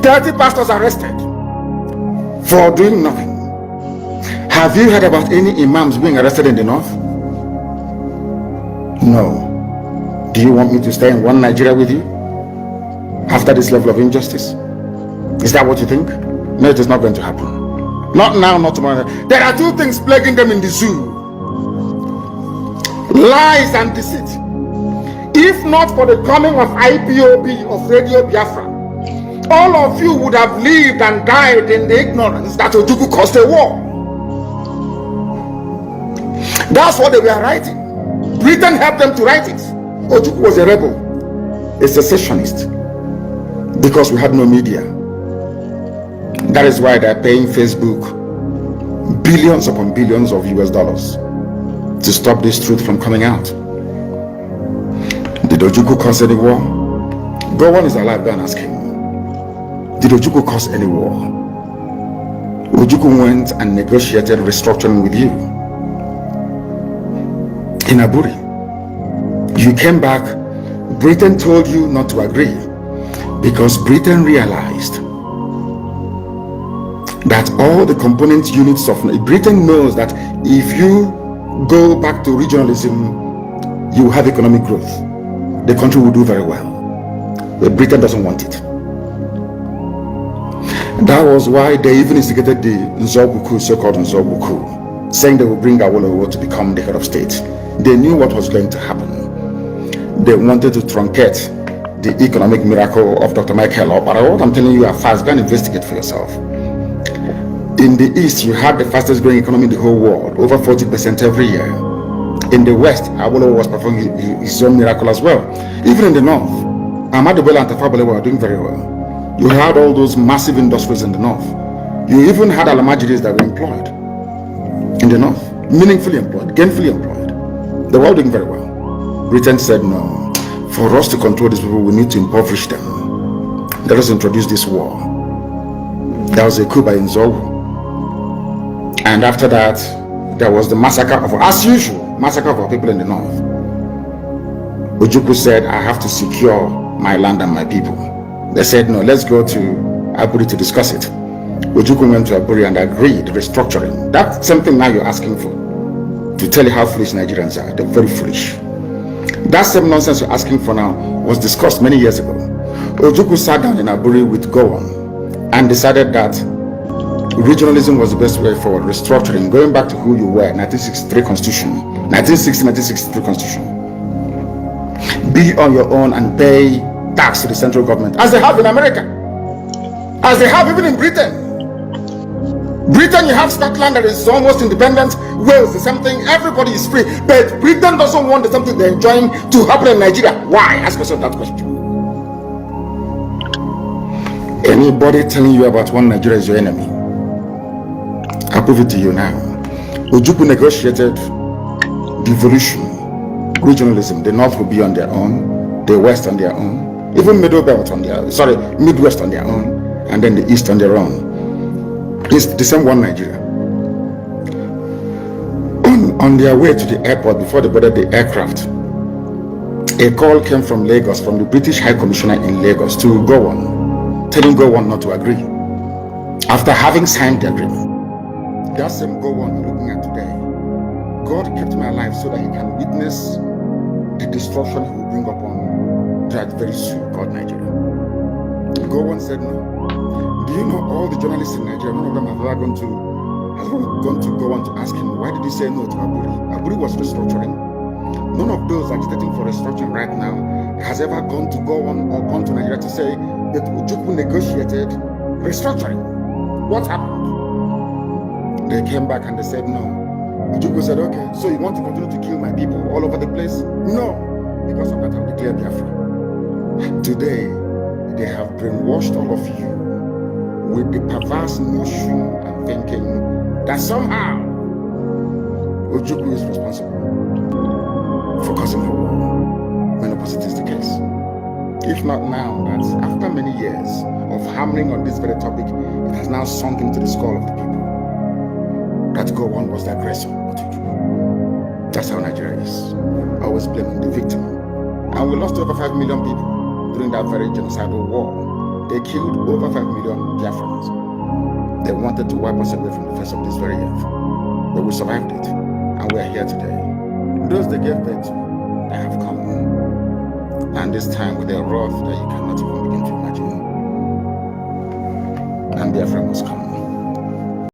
30 pastors arrested for doing nothing. Have you heard about any imams being arrested in the north? No. Do you want me to stay in one Nigeria with you after this level of injustice? Is that what you think? No, it is not going to happen. Not now, not tomorrow. There are two things plaguing them in the zoo: lies and deceit. If not for the coming of IPOB, of Radio Biafra, all of you would have lived and died in the ignorance that Ojukwu caused a war. That's what they were writing. Britain helped them to write it. Ojukwu was a rebel, a secessionist, because we had no media. That is why they're paying Facebook billions upon billions of US dollars to stop this truth from coming out. Did Ojukwu cause any war? Go on is alive, go and ask him. Did Ojukwu cause any war? Ojukwu went and negotiated restructuring with you in Aburi. You came back, Britain told you not to agree because Britain realized that all the component units of Britain knows that if you go back to regionalism, you have economic growth. The country will do very well. But Britain doesn't want it. That was why they even instigated the Nzogbu, so-called Nzogbu, saying they will bring Awolowo to become the head of state. They knew what was going to happen. They wanted to truncate the economic miracle of Dr. Michael Opara. What I'm telling you are fast. Go and investigate for yourself. In the East, you had the fastest growing economy in the whole world, over 40% every year. In the West, Awolowo was performing his own miracle as well. Even in the North, Ahmadu Bello and Tafawa Balewa were doing very well. You had all those massive industries in the North. You even had Alamajiris that were employed in the North, meaningfully employed, gainfully employed. They were all doing very well. Britain said, no, for us to control these people, we need to impoverish them. Let us introduce this war. That was a coup by Nzogbu. And after that, there was the massacre of, as usual, massacre of our people in the North. Ojukwu said, I have to secure my land and my people. They said, no, let's go to Aburi to discuss it. Ojukwu went to Aburi and agreed restructuring. That's something now you're asking for. To tell you how foolish Nigerians are. They're very foolish. That same nonsense you're asking for now was discussed many years ago. Ojukwu sat down in Aburi with Gowon and decided that regionalism was the best way forward, restructuring, going back to who you were, 1963 Constitution, 1960-1963 Constitution. Be on your own and pay tax to the central government, as they have in America, as they have even in Britain. Britain, you have Scotland that is almost independent, Wales, the same thing, everybody is free, but Britain doesn't want the something they're enjoying to happen in Nigeria. Why? Ask yourself that question. Anybody telling you about one Nigeria is your enemy. I'll prove it to you now. Ojukwu negotiated devolution, regionalism. The North will be on their own, the West on their own, even Midwest on their own, and then the East on their own. It's the same one Nigeria. On their way to the airport, before they boarded the aircraft, a call came from Lagos, from the British High Commissioner in Lagos to Gowon, telling Gowon not to agree after having signed the agreement. That same Gowon you're looking at today, God kept me alive so that he can witness the destruction he will bring upon that very soon called Nigeria. Gowon said no. Do you know all the journalists in Nigeria, none of them have ever gone to Gowon to ask him, why did he say no to Aburi? Aburi was restructuring. None of those agitating for restructuring right now has ever gone to Gowon or gone to Nigeria to say that Ojukwu negotiated restructuring. What happened? They came back and they said no. Ojukwu said, okay, so you want to continue to kill my people all over the place? No. Because of that, I'll declare Biafra. Today, they have brainwashed all of you with the perverse notion and thinking that somehow Ojukwu is responsible for causing the war, when opposite is the case. If not now, that after many years of hammering on this very topic, it has now sunk into the skull of the people that Gowon was the aggressor, not Ojukwu. That's how Nigeria is, always blaming the victim. And we lost over 5 million people during that very genocidal war. They killed over 5 million Biafrans. They wanted to wipe us away from the face of this very earth. But we survived it, and we are here today. Those they gave birth to, they have come. And this time with a wrath that you cannot even begin